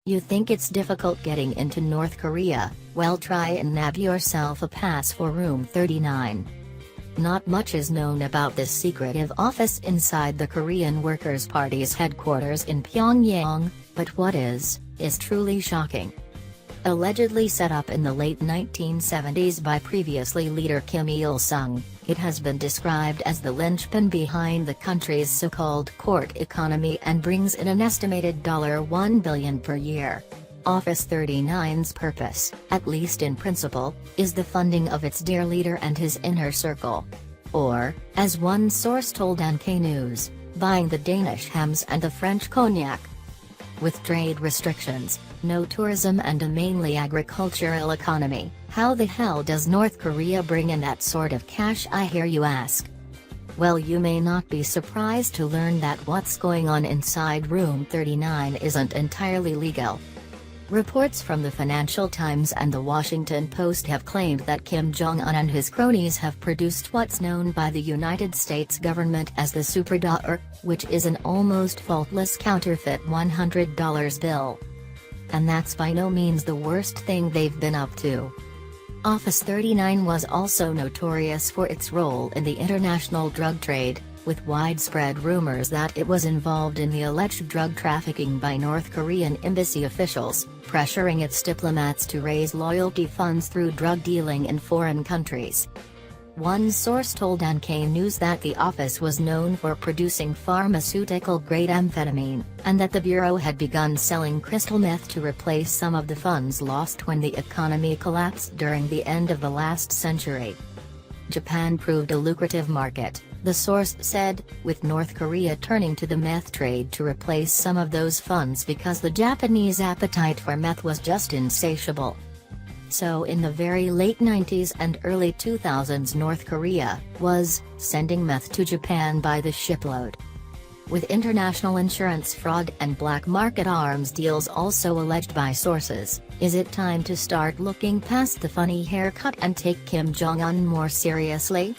You think it's difficult getting into North Korea? Well, try and nab yourself a pass for Room 39. Not much is known about this secretive office inside the Korean Workers' Party's headquarters in Pyongyang, but what is truly shocking. Allegedly set up in the late 1970s by previously leader Kim Il-sung, it has been described as the linchpin behind the country's so-called court economy and brings in an estimated $1 billion per year. Office 39's purpose, at least in principle, is the funding of its dear leader and his inner circle. Or, as one source told NK News, buying the Danish hams and the French cognac. With trade restrictions, no tourism and a mainly agricultural economy, how the hell does North Korea bring in that sort of cash, I hear you ask? Well, you may not be surprised to learn that what's going on inside Room 39 isn't entirely legal. Reports from the Financial Times and the Washington Post have claimed that Kim Jong-un and his cronies have produced what's known by the United States government as the superdollar, which is an almost faultless counterfeit $100 bill. And that's by no means the worst thing they've been up to. Office 39 was also notorious for its role in the international drug trade, with widespread rumors that it was involved in the alleged drug trafficking by North Korean embassy officials, pressuring its diplomats to raise loyalty funds through drug dealing in foreign countries. One source told NK News that the office was known for producing pharmaceutical-grade amphetamine, and that the bureau had begun selling crystal meth to replace some of the funds lost when the economy collapsed during the end of the last century. Japan proved a lucrative market, the source said, with North Korea turning to the meth trade to replace some of those funds because the Japanese appetite for meth was just insatiable. So in the very late 90s and early 2000s, North Korea was sending meth to Japan by the shipload. With international insurance fraud and black market arms deals also alleged by sources, is it time to start looking past the funny haircut and take Kim Jong-un more seriously?